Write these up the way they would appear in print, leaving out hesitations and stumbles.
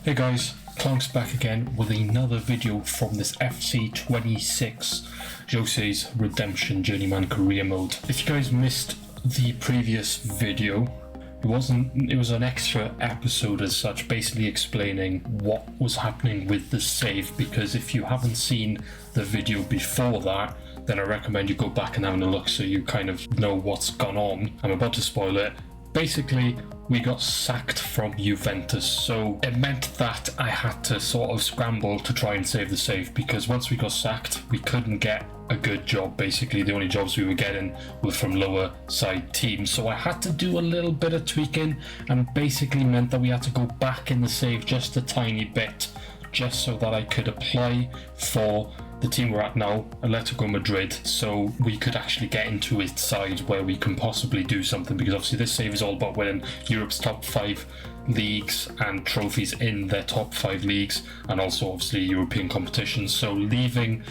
Hey guys, Clonk's back again with another video from this FC26 Jose's Redemption Journeyman career mode. If you guys missed the previous video, it was an extra episode as such, basically explaining what was happening with the save, because if you haven't seen the video before that, then I recommend you go back and having a look so you kind of know what's gone on. I'm about to spoil it. Basically, we got sacked from Juventus, so it meant that I had to sort of scramble to try and save the save, because once we got sacked, we couldn't get a good job. Basically, the only jobs we were getting were from lower side teams, so I had to do a little bit of tweaking, and basically meant that we had to go back in the save just a tiny bit, just so that I could apply for the team we're at now, Atletico Madrid, so we could actually get into its side where we can possibly do something, because obviously this save is all about winning Europe's top 5 leagues and trophies in their top 5 leagues, and also obviously European competitions. So leaving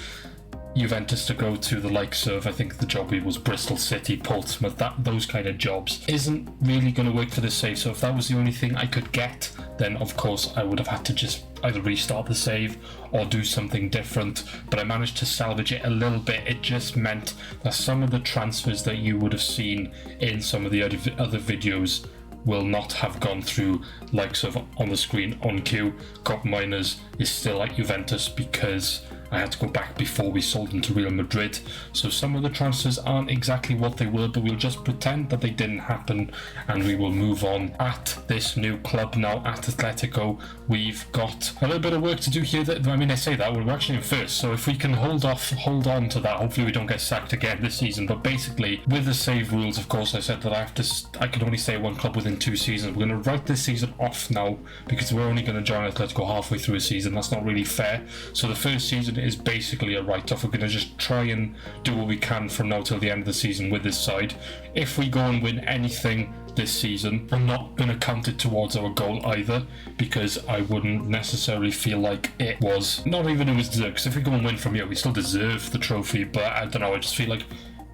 Juventus to go to the likes of, I think the job was Bristol City, Portsmouth, those kind of jobs isn't really going to work for this save. So if that was the only thing I could get, then of course I would have had to just either restart the save or do something different, but I managed to salvage it a little bit. It just meant that some of the transfers that you would have seen in some of the other videos will not have gone through, likes of on the screen on cue. Cop Miners is still at Juventus because I had to go back before we sold them to Real Madrid. So some of the transfers aren't exactly what they were, but we'll just pretend that they didn't happen and we will move on. At this new club now, at Atletico, we've got a little bit of work to do here. I say that, we're actually in first, so if we can hold on to that, hopefully we don't get sacked again this season. But basically, with the save rules, of course, I said that I could only stay at one club within 2 seasons. We're going to write this season off now, because we're only going to join Atletico halfway through a season. That's not really fair. So the first season is basically a write-off. We're going to just try and do what we can from now till the end of the season with this side. If we go and win anything this season, I'm not going to count it towards our goal either, because I wouldn't necessarily feel like it was, not even it was deserved, because if we go and win from here, we still deserve the trophy, but I don't know, I just feel like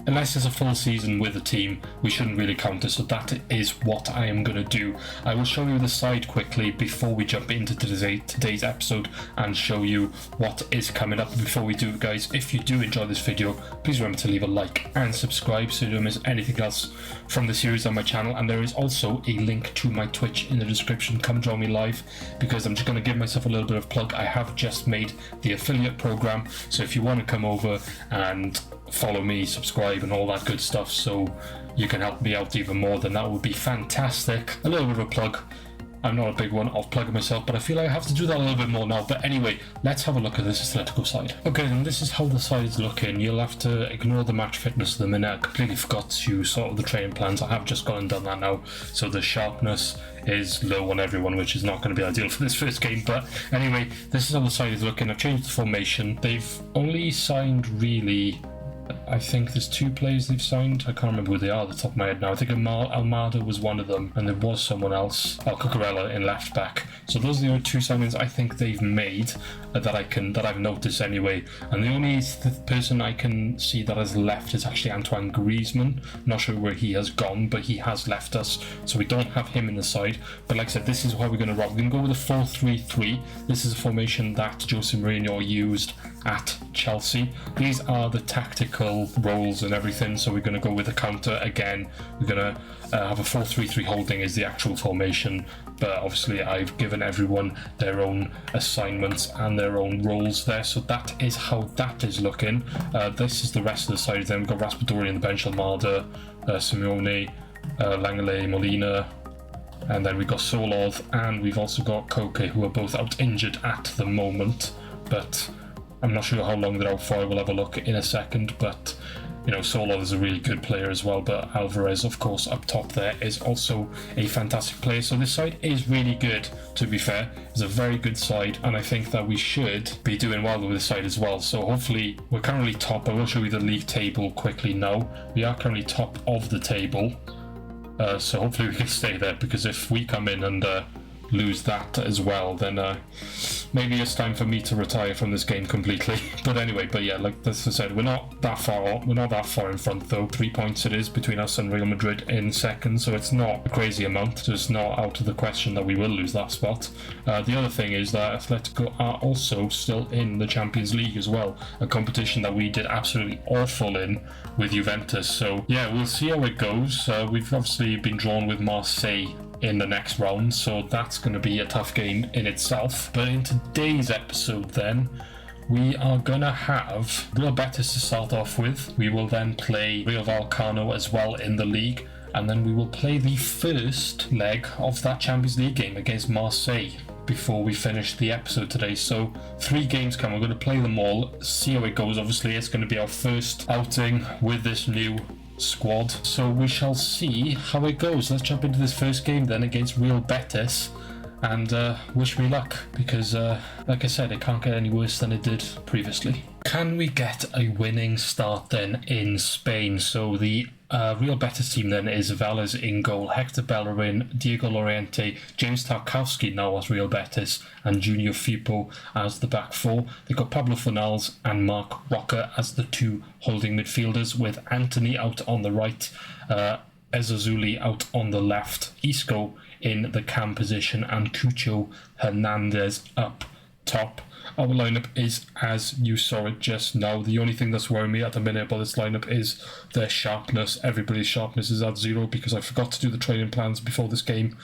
unless it's a full season with a team, we shouldn't really count it. So that is what I am going to do. I will show you the side quickly before we jump into today's episode and show you what is coming up. Before we do, guys, if you do enjoy this video, please remember to leave a like and subscribe so you don't miss anything else from the series on my channel. And there is also a link to my Twitch in the description. Come join me live, because I'm just going to give myself a little bit of plug. I have just made the affiliate program, so if you want to come over and follow me, subscribe and all that good stuff, so you can help me out even more, then that would be fantastic. A little bit of a plug. I'm not a big one of plugging myself, but I feel like I have to do that a little bit more now. But anyway, let's have a look at this Atletico side. Okay, and this is how the side is looking. You'll have to ignore the match fitness at the minute. I completely forgot to sort of the training plans. I have just gone and done that now, so the sharpness is low on everyone, which is not going to be ideal for this first game. But anyway, this is how the side is looking. I've changed the formation. They've only signed really, I think there's 2 players they've signed. I can't remember who they are at the top of my head now. I think Almada was one of them, and there was someone else. Cucurella in left back. So those are the only 2 signings I think they've made that I've noticed anyway. And the only person I can see that has left is actually Antoine Griezmann. Not sure where he has gone, but he has left us, so we don't have him in the side. But like I said, this is how we're going to rock. We're going to go with a 4-3-3. This is a formation that Jose Mourinho used at Chelsea. These are the tactical roles and everything, so we're going to go with a counter again. We're going to have a 4-3-3 holding is the actual formation, but obviously I've given everyone their own assignments and their own roles there, so that is how that is looking. This is the rest of the side. Then we've got Raspadori on the bench, Almada, Simeone, Langley, Molina, and then we've got Solov, and we've also got Koke, who are both out injured at the moment, but I'm not sure how long they're out for. I will have a look in a second, but you know, Solov is a really good player as well, but Alvarez, of course, up top there is also a fantastic player. So this side is really good, to be fair. It's a very good side, and I think that we should be doing well with this side as well. So hopefully, we're currently top. I will show you the league table quickly now. We are currently top of the table, so hopefully we can stay there, because if we come in and lose that as well, then maybe it's time for me to retire from this game completely. But anyway, but yeah, like as I said, we're not that far in front though. 3 points it is between us and Real Madrid in second, so it's not a crazy amount, so it's not out of the question that we will lose that spot. The other thing is that Atletico are also still in the Champions League as well, a competition that we did absolutely awful in with Juventus. So yeah, we'll see how it goes. We've obviously been drawn with Marseille in the next round, so that's going to be a tough game in itself. But in today's episode then, we are going to have Real Betis to start off with. We will then play Real Vallecano as well in the league, and then we will play the first leg of that Champions League game against Marseille before we finish the episode today. So 3 games come, we're going to play them all, see how it goes. Obviously it's going to be our first outing with this new squad, so we shall see how it goes. Let's jump into this first game then against Real Betis, and wish me luck, because like I said, it can't get any worse than it did previously. Can we get a winning start then in Spain? So the Real Betis team then is Valles in goal, Hector Bellerin, Diego Lorente, James Tarkowski now as Real Betis, and Junior Firpo as the back 4. They've got Pablo Fornals and Marc Roca as the 2 holding midfielders, with Anthony out on the right, Ezzazzouli out on the left, Isco in the cam position, and Cucho Hernandez up top. Our lineup is as you saw it just now. The only thing that's worrying me at the minute about this lineup is their sharpness. Everybody's sharpness is at 0 because I forgot to do the training plans before this game.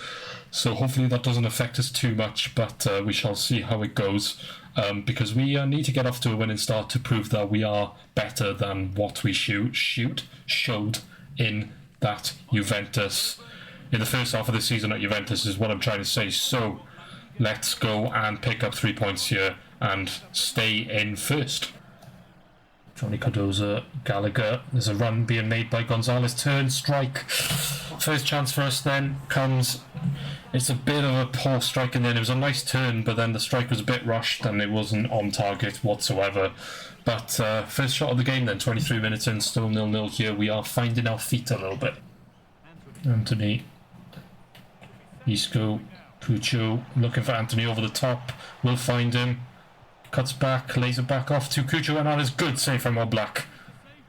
So hopefully that doesn't affect us too much, but we shall see how it goes. Because we need to get off to a winning start to prove that we are better than what we showed in that Juventus. In the first half of the season at Juventus is what I'm trying to say. So let's go and pick up 3 points here and stay in first. Johnny Cardoza, Gallagher. There's a run being made by Gonzalez. Turn, strike. First chance for us then comes. It's a bit of a poor strike in there. It was a nice turn, but then the strike was a bit rushed and it wasn't on target whatsoever. But first shot of the game then, 23 minutes in, still 0-0 here. We are finding our feet a little bit. Anthony, Isco, Cucho, looking for Anthony over the top. We'll find him. Cuts back, lays it back off to Cucho, and that is good save from Oblak.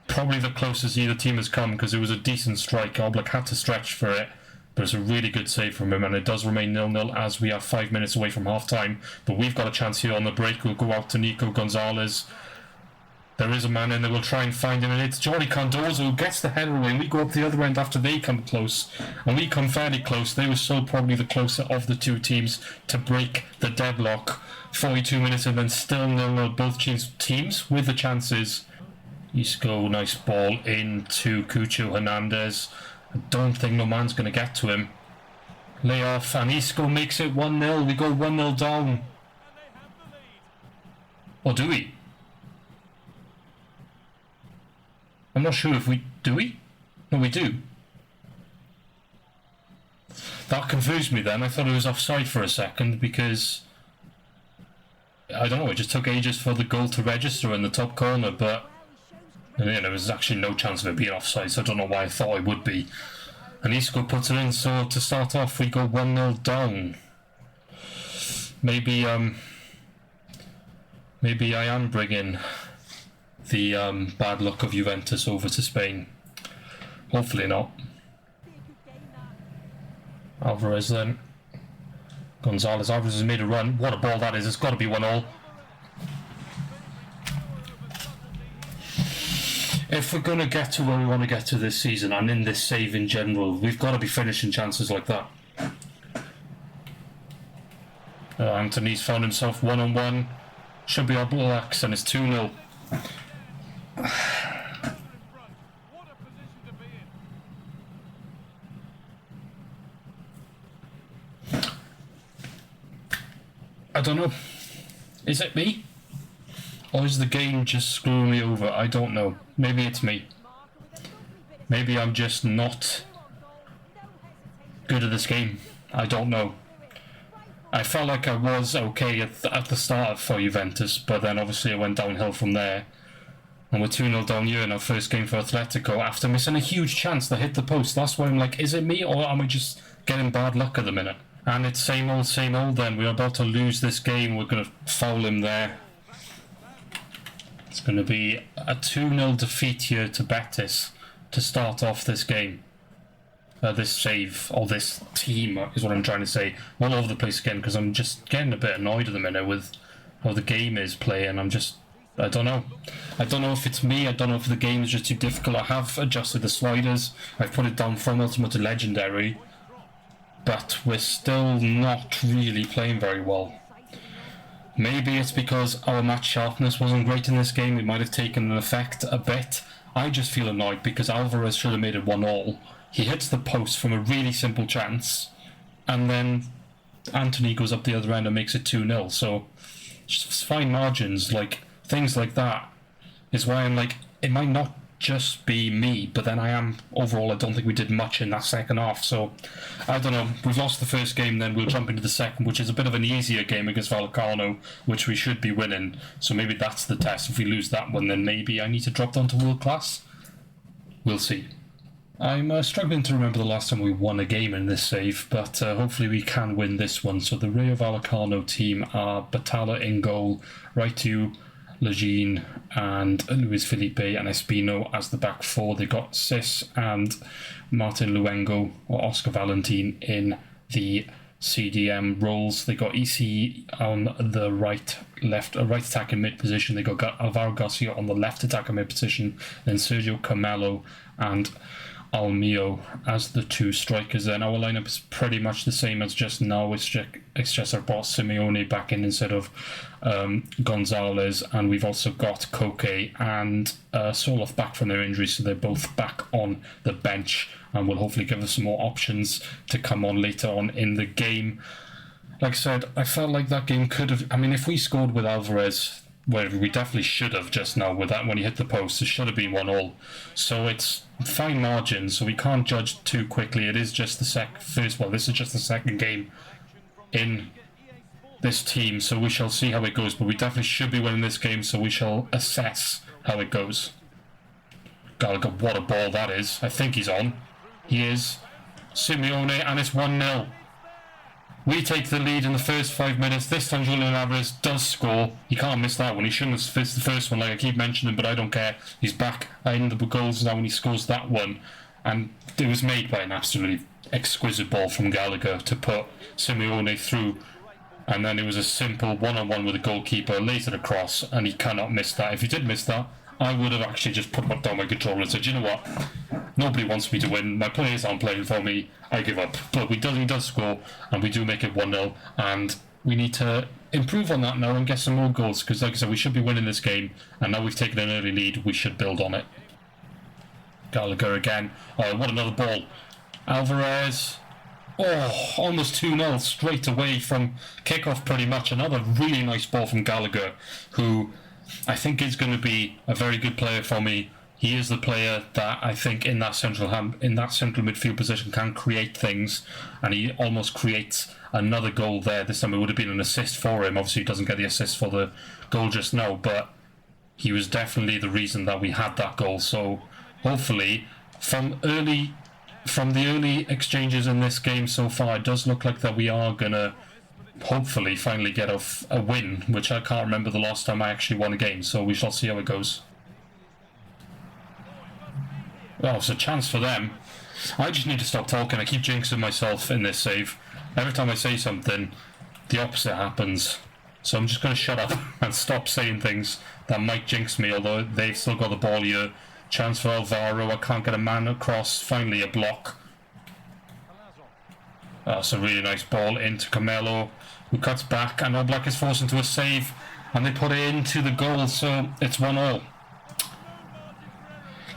Probably the closest either team has come, because it was a decent strike. Oblak had to stretch for it, but it's a really good save from him, and it does remain 0-0 as we are 5 minutes away from half time. But we've got a chance here on the break. We'll go out to Nico Gonzalez. There is a man in there, we'll try and find him, and it's Johnny Cardozo who gets the header away. We go up the other end after they come close, and we come fairly close. They were still probably the closer of the 2 teams to break the deadlock. 42 minutes and then still 0-0, both teams with the chances. Isco, nice ball into Cucho Hernandez. I don't think no man's going to get to him. Lay off, and Isco makes it 1-0. We go 1-0 down. Or do we? I'm not sure if we... Do we? No, we do. That confused me then. I thought it was offside for a second because... I don't know, it just took ages for the goal to register in the top corner, but there was actually no chance of it being offside, so I don't know why I thought it would be. And Isco puts it in, so to start off we go 1-0 down. Maybe I am bringing the bad luck of Juventus over to Spain. Hopefully not. Alvarez then. Gonzalez. Alvarez has made a run. What a ball that is. It's got to be 1-0. If we're going to get to where we want to get to this season, and in this save in general, we've got to be finishing chances like that. Anthony's found himself 1-on-1. Should be our blacks, and it's 2-0. I don't know. Is it me? Or is the game just screwing me over? I don't know. Maybe it's me. Maybe I'm just not good at this game. I don't know. I felt like I was okay at the start for Juventus, but then obviously it went downhill from there. And we're 2-0 down here in our first game for Atletico after missing a huge chance that hit the post. That's why I'm like, is it me or am I just getting bad luck at the minute? And it's same old then. We're about to lose this game. We're going to foul him there. It's going to be a 2-0 defeat here to Betis to start off this game. This save, or this team, is what I'm trying to say. All over the place again, because I'm just getting a bit annoyed at the minute with how the game is playing. I don't know. I don't know if it's me, I don't know if the game is just too difficult. I have adjusted the sliders. I've put it down from Ultimate to Legendary. But we're still not really playing very well. Maybe it's because our match sharpness wasn't great in this game. It might have taken an effect a bit. I just feel annoyed because Alvarez should have made it 1-1. He hits the post from a really simple chance, and then Anthony goes up the other end and makes it 2-0. So, just fine margins, like things like that, is why I'm like, it might not just be me, but then overall I don't think we did much in that second half. So, I don't know. We've lost the first game, then we'll jump into the second, which is a bit of an easier game against Vallecano, which we should be winning. So maybe that's the test. If we lose that one, then maybe I need to drop down to world class. We'll see. I'm struggling to remember the last time we won a game in this save, but hopefully we can win this one. So the Rayo Vallecano team are Batalla in goal, Raitu, Lejeune and Luis Felipe and Espino as the back four. They got Sis and Martin Luengo or Oscar Valentin in the CDM roles. They got EC on the right attacking mid position. They got Alvaro Garcia on the left attacking mid position. Then Sergio Camelo and Almio as the two strikers. Then our lineup is pretty much the same as just now. It's just our boss Simeone back in instead of Gonzalez, and we've also got Koke and Soloff back from their injuries, so they're both back on the bench and will hopefully give us some more options to come on later on in the game. Like I said, I felt like that game could have, I mean, if we scored with Alvarez, where we definitely should have just now with that when he hit the post, it should have been 1-1. So it's fine margins, so we can't judge too quickly. It is just the this is just the second game in this team, so we shall see how it goes, but we definitely should be winning this game, so we shall assess how it goes. Gallagher, what a ball that is. I think he's on. He is. Simeone, and it's 1-0. We take the lead in the first 5 minutes. This time Julian Alvarez does score. He can't miss that one. He shouldn't have missed the first one like I keep mentioning, but I don't care. He's back in the goals now when he scores that one. And it was made by an absolutely exquisite ball from Gallagher to put Simeone through. And then it was a simple one-on-one with the goalkeeper, lays it across, and he cannot miss that. If he did miss that, I would have actually just put down my controller and said, you know what? Nobody wants me to win. My players aren't playing for me. I give up. But he does score, and we do make it 1-0. And we need to improve on that now and get some more goals. Because, like I said, we should be winning this game. And now we've taken an early lead. We should build on it. Gallagher again. Oh, what another ball. Alvarez. Oh, almost 2-0 straight away from kickoff pretty much. Another really nice ball from Gallagher, who I think is going to be a very good player for me. He is the player that I think in that central midfield position can create things, and he almost creates another goal there. This time it would have been an assist for him. Obviously he doesn't get the assist for the goal just now, but he was definitely the reason that we had that goal. So hopefully from the early exchanges in this game so far, it does look like that we are going to hopefully finally get a win, which I can't remember the last time I actually won a game, so we shall see how it goes. Oh, it's a chance for them. I just need to stop talking. I keep jinxing myself in this save. Every time I say something, the opposite happens. So I'm just going to shut up and stop saying things that might jinx me, although they've still got the ball here. Chance for Alvaro. I can't get a man across. Finally a block. That's a really nice ball into Camelo, who cuts back, and All Black is forced into a save, and they put it into the goal, so it's 1-1.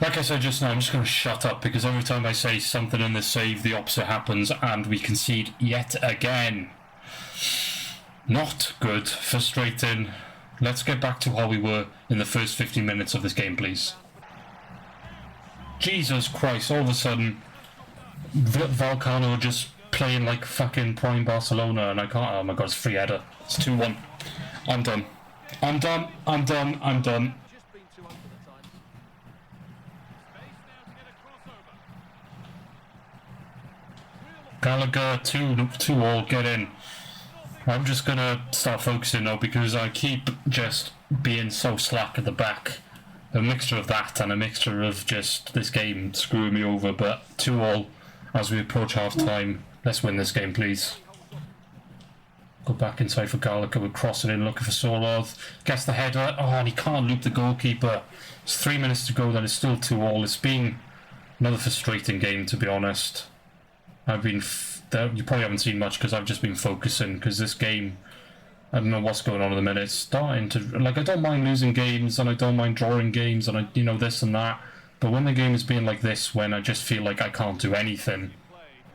Like I said just now, I'm just going to shut up, because every time I say something in this save, the opposite happens, and we concede yet again. Not good, frustrating. Let's get back to how we were in the first 15 minutes of this game, please. Jesus Christ, all of a sudden, Vallecano just playing like fucking prime Barcelona, and I can't. Oh my god, it's free header. It's 2-1. I'm done. I'm done. Gallagher, 2-all, get in. I'm just gonna start focusing now because I keep just being so slack at the back. A mixture of that and a mixture of just this game screwing me over, but 2-all as we approach half time. Let's win this game, please. Go back inside for Gallagher, we're crossing in, looking for Solov. Gets the header, oh, and he can't loop the goalkeeper. It's 3 minutes to go, then it's still 2-all. It's been another frustrating game, to be honest. I've been, you probably haven't seen much because I've just been focusing, because this game, I don't know what's going on at the minute. It's starting to, like, I don't mind losing games and I don't mind drawing games and you know, this and that. But when the game is being like this, when I just feel like I can't do anything,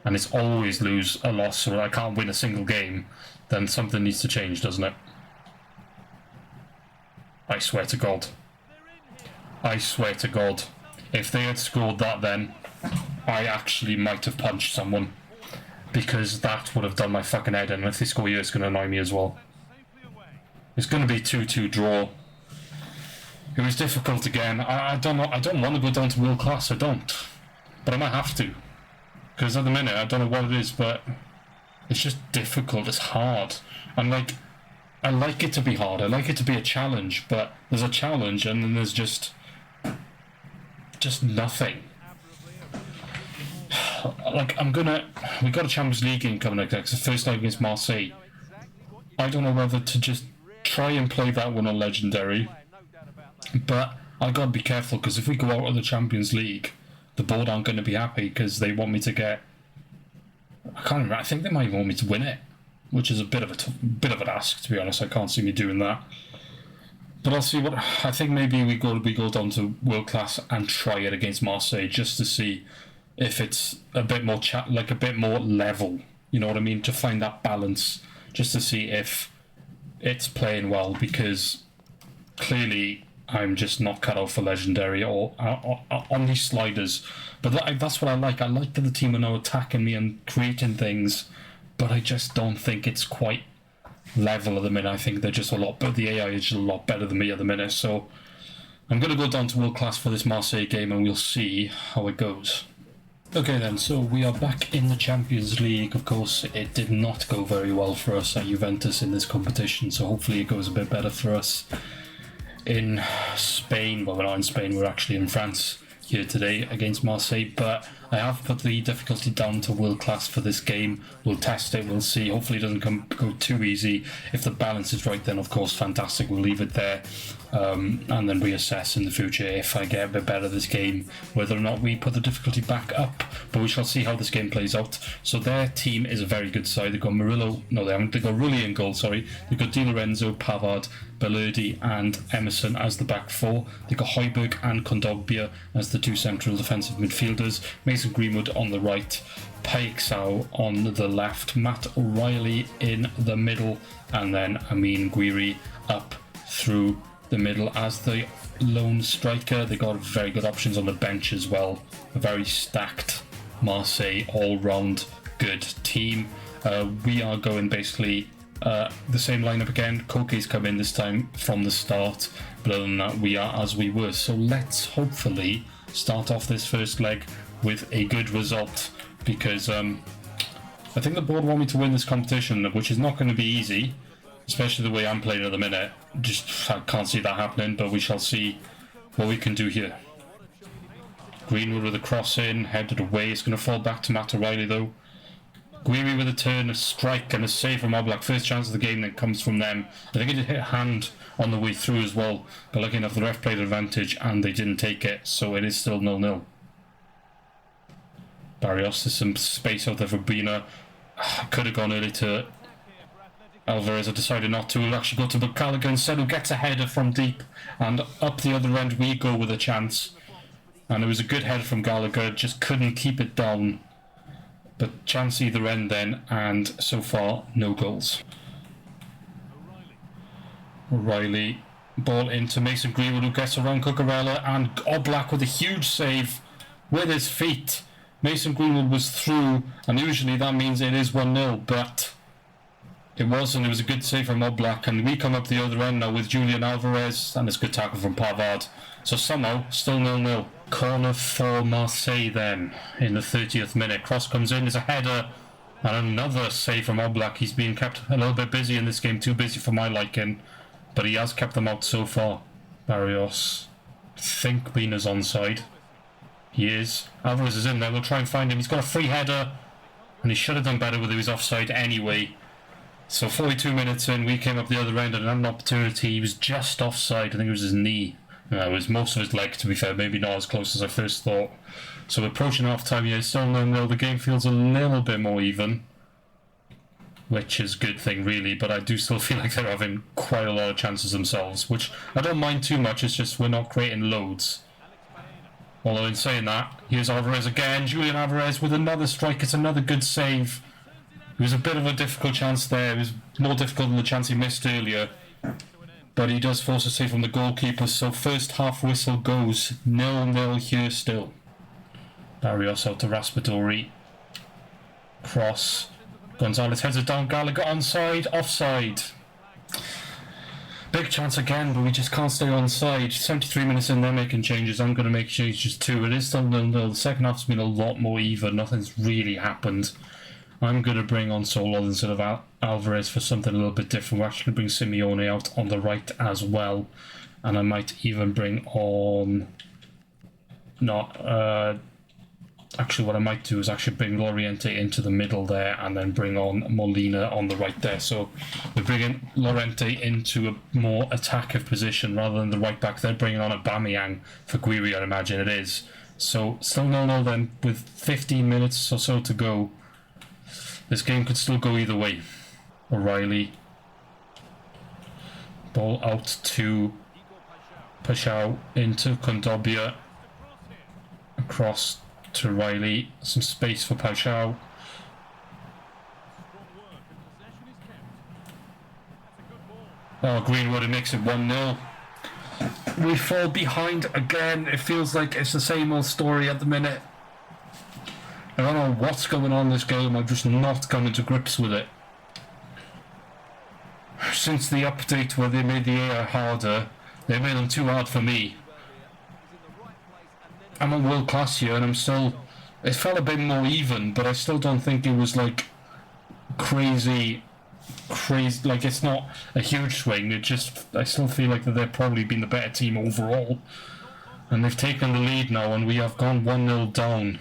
and it's always lose a loss or I can't win a single game, then something needs to change, doesn't it? I swear to God. I swear to God. If they had scored that then, I actually might have punched someone. Because that would have done my fucking head in, and if they score here, it's going to annoy me as well. It's going to be 2-2 draw. It was difficult again. I don't know. I don't want to go down to world class. I don't. But I might have to. Because at the minute, I don't know what it is, but it's just difficult. It's hard. And like, I like it to be hard. I like it to be a challenge. But there's a challenge, and then there's just nothing. Like, we got a Champions League game coming next. It's the first night against Marseille. I don't know whether to just try and play that one on Legendary. But I gotta be careful, because if we go out of the Champions League, the board aren't going to be happy because they want me to get. I can't remember. I think they might want me to win it, which is a bit of an ask, to be honest. I can't see me doing that. But I'll see what. I think maybe we go down to world class and try it against Marseille just to see if it's a bit more a bit more level. You know what I mean? To find that balance, just to see if it's playing well, because clearly I'm just not cut out for Legendary or on these sliders. But that's what I like. I like that the team are now attacking me and creating things, but I just don't think it's quite level at the minute. I think they're just a lot better. The AI is just a lot better than me at the minute. So I'm going to go down to world class for this Marseille game and we'll see how it goes. Okay then, so we are back in the Champions League. Of course, it did not go very well for us at Juventus in this competition, so hopefully it goes a bit better for us in Spain. Well, we're not in Spain, we're actually in France here today against Marseille, but I have put the difficulty down to world class for this game. We'll test it, we'll see. Hopefully it doesn't go too easy. If the balance is right, then of course fantastic, we'll leave it there, and then reassess in the future if I get a bit better this game, whether or not we put the difficulty back up. But we shall see how this game plays out. So their team is a very good side. They've got Murillo, no they haven't, they've got Rulli in goal, sorry. They've got Di Lorenzo, Pavard, Bellerdi and Emerson as the back four. They've got Højbjerg and Kondogbia as the two central defensive midfielders. Mason Greenwood on the right, Paixão on the left, Matt O'Reilly in the middle, and then Amin Gouiri up through the middle as the lone striker. They got very good options on the bench as well. A very stacked Marseille all-round good team. We are going basically the same lineup again. Koke's come in this time from the start, but other than that we are as we were. So let's hopefully start off this first leg with a good result, because I think the board want me to win this competition, which is not going to be easy, especially the way I'm playing at the minute. Just I can't see that happening, but we shall see what we can do here. Greenwood with a cross in, headed away. It's going to fall back to Matt O'Reilly though. Gouiri with a turn, a strike and a save from Oblak. First chance of the game that comes from them. I think it did hit a hand on the way through as well, but lucky enough the ref played advantage and they didn't take it, so it is still 0-0. Barrios, there's some space out there for Bina. Could have gone early to Alvarez. I decided not to. We'll actually go to Gallagher instead, who gets a header from deep, and up the other end we go with a chance. And it was a good header from Gallagher, just couldn't keep it down. But chance either end then, and so far no goals. O'Reilly, ball into Mason Greenwood, who gets around Cucurella, and Oblak with a huge save with his feet. Mason Greenwood was through, and usually that means it is 1-0, but it wasn't. It was a good save from Oblak, and we come up the other end now with Julian Alvarez, and it's a good tackle from Pavard. So somehow, still 0-0. Corner for Marseille then, in the 30th minute. Cross comes in, there's a header, And another save from Oblak. He's been kept a little bit busy in this game, too busy for my liking, but he has kept them out so far. Barrios, I think Mina's onside. He is. Alvarez is in there. We'll try and find him. He's got a free header, and he should have done better whether he was offside anyway. So 42 minutes in, we came up the other end and had an opportunity. He was just offside. I think it was his knee. It was most of his leg, to be fair. Maybe not as close as I first thought. So we're approaching half-time. Yeah, still 0-0. The game feels a little bit more even, which is a good thing, really. But I do still feel like they're having quite a lot of chances themselves, which I don't mind too much. It's just we're not creating loads. Although in saying that, here's Alvarez again. Julian Alvarez with another strike. It's another good save. It was a bit of a difficult chance there. It was more difficult than the chance he missed earlier. But he does force a save from the goalkeeper. So first half whistle goes 0-0 here still. Barrios out to Raspadori. Cross. Gonzalez heads it down. Gallagher onside. Offside. Big chance again, but we just can't stay onside. 73 minutes in, they're making changes. I'm going to make changes too. It is still 0-0. The second half's been a lot more even. Nothing's really happened. I'm going to bring on Solod instead of Alvarez for something a little bit different. We're actually going to bring Simeone out on the right as well. And I might even bring on... Actually, what I might do is actually bring Loriente into the middle there and then bring on Molina on the right there. So we're bringing Loriente into a more attacking position rather than the right back. They're bringing on Aubameyang for Guiri, I imagine it is. So still 0-0 then with 15 minutes or so to go. This game could still go either way. O'Reilly. Ball out to Pashao into Kondobia. Across to Riley. Some space for Pashao. Oh, Greenwood, it makes it 1-0. We fall behind again. It feels like it's the same old story at the minute. I don't know what's going on in this game. I'm just not coming to grips with it. Since the update where they made the AI harder, they made them too hard for me. I'm on world class here and I'm still... It felt a bit more even, but I still don't think it was like crazy, like it's not a huge swing. It just, I still feel like that they've probably been the better team overall. And they've taken the lead now and we have gone 1-0 down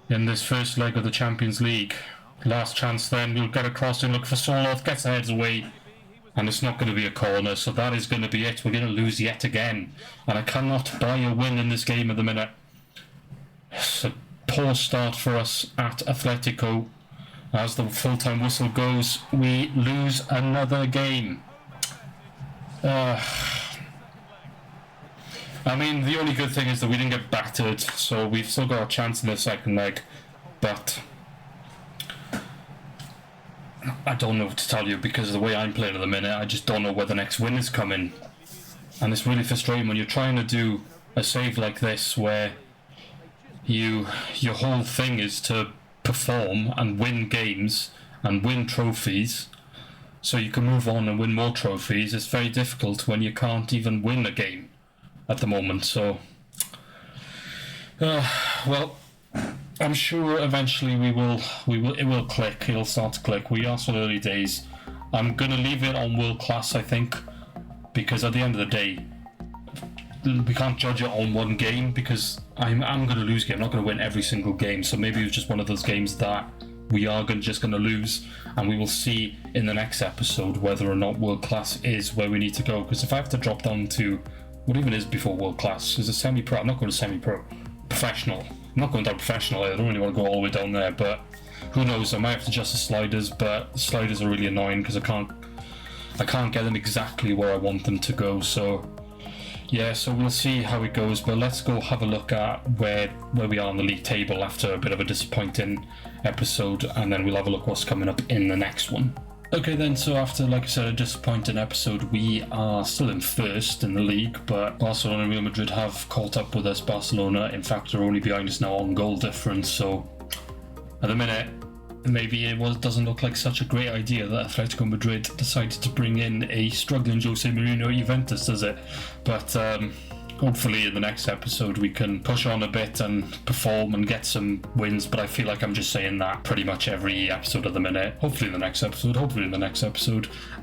in this first leg of the Champions League. Last chance then, we'll get across and look for Solod, gets the heads away. And it's not going to be a corner, so that is going to be it. We're going to lose yet again. And I cannot buy a win in this game at the minute. It's a poor start for us at Atletico. As the full-time whistle goes, we lose another game. I mean, the only good thing is that we didn't get battered, so we've still got a chance in the second leg. But I don't know what to tell you because of the way I'm playing at the minute. I just don't know where the next win is coming. And it's really frustrating when you're trying to do a save like this where your whole thing is to perform and win games and win trophies so you can move on and win more trophies. It's very difficult when you can't even win a game at the moment. So, well, I'm sure eventually it will click. It'll start to click. We are still early days. I'm gonna leave it on world class, I think, because at the end of the day, we can't judge it on one game because I'm gonna lose game. I'm not gonna win every single game. So maybe it's just one of those games that we are just gonna lose, and we will see in the next episode whether or not world class is where we need to go. Because if I have to drop down to what even is before world class, is a semi-pro. I'm not going to semi-pro. Professional. I'm not going down professional. I don't really want to go all the way down there, but who knows? I might have to adjust the sliders, but the sliders are really annoying because I can't get them exactly where I want them to go. So yeah, so we'll see how it goes, but let's go have a look at where we are on the league table after a bit of a disappointing episode, and then we'll have a look what's coming up in the next one. Okay then, so after, like I said, a disappointing episode, we are still in first in the league, but Barcelona and Real Madrid have caught up with us. Barcelona, in fact, are only behind us now on goal difference, so at the minute, maybe it doesn't look like such a great idea that Atletico Madrid decided to bring in a struggling Jose Mourinho at Juventus, does it? But hopefully in the next episode we can push on a bit and perform and get some wins, but I feel like I'm just saying that pretty much every episode at the minute. Hopefully in the next episode,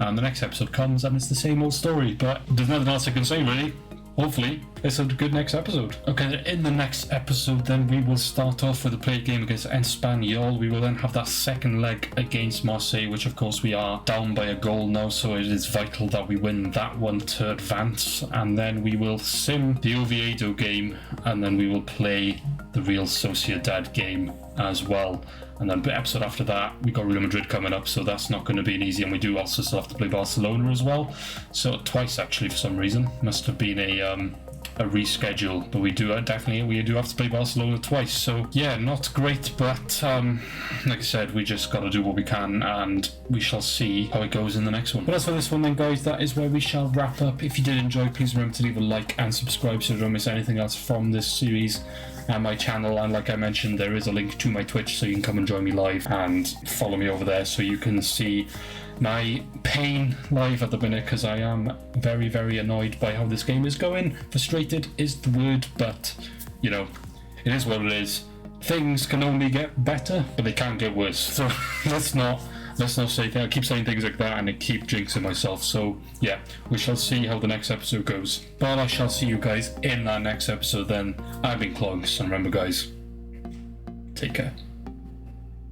and the next episode comes and it's the same old story, but there's nothing else I can say really. Hopefully, it's a good next episode. Okay, in the next episode, then we will start off with a play game against Espanyol. We will then have that second leg against Marseille, which of course we are down by a goal now, so it is vital that we win that one to advance. And then we will sim the Oviedo game, and then we will play the Real Sociedad game as well. And then the episode after that, we got Real Madrid coming up, so that's not going to be an easy, and we do also still have to play Barcelona as well. So twice actually for some reason. Must have been a reschedule, but we do have to play Barcelona twice. So yeah, not great, but like I said, we just got to do what we can, and we shall see how it goes in the next one. But as for this one then, guys, that is where we shall wrap up. If you did enjoy, please remember to leave a like and subscribe so you don't miss anything else from this series and my channel. And like I mentioned, there is a link to my Twitch, so you can come and join me live and follow me over there so you can see my pain live at the minute, because I am very, very annoyed by how this game is going. Frustrated is the word, but you know, it is what it is. Things can only get better, but they can't get worse. So let's not say that. I keep saying things like that and I keep jinxing myself. So yeah, we shall see how the next episode goes. But I shall see you guys in that next episode then. I've been Clogs, and remember guys, take care.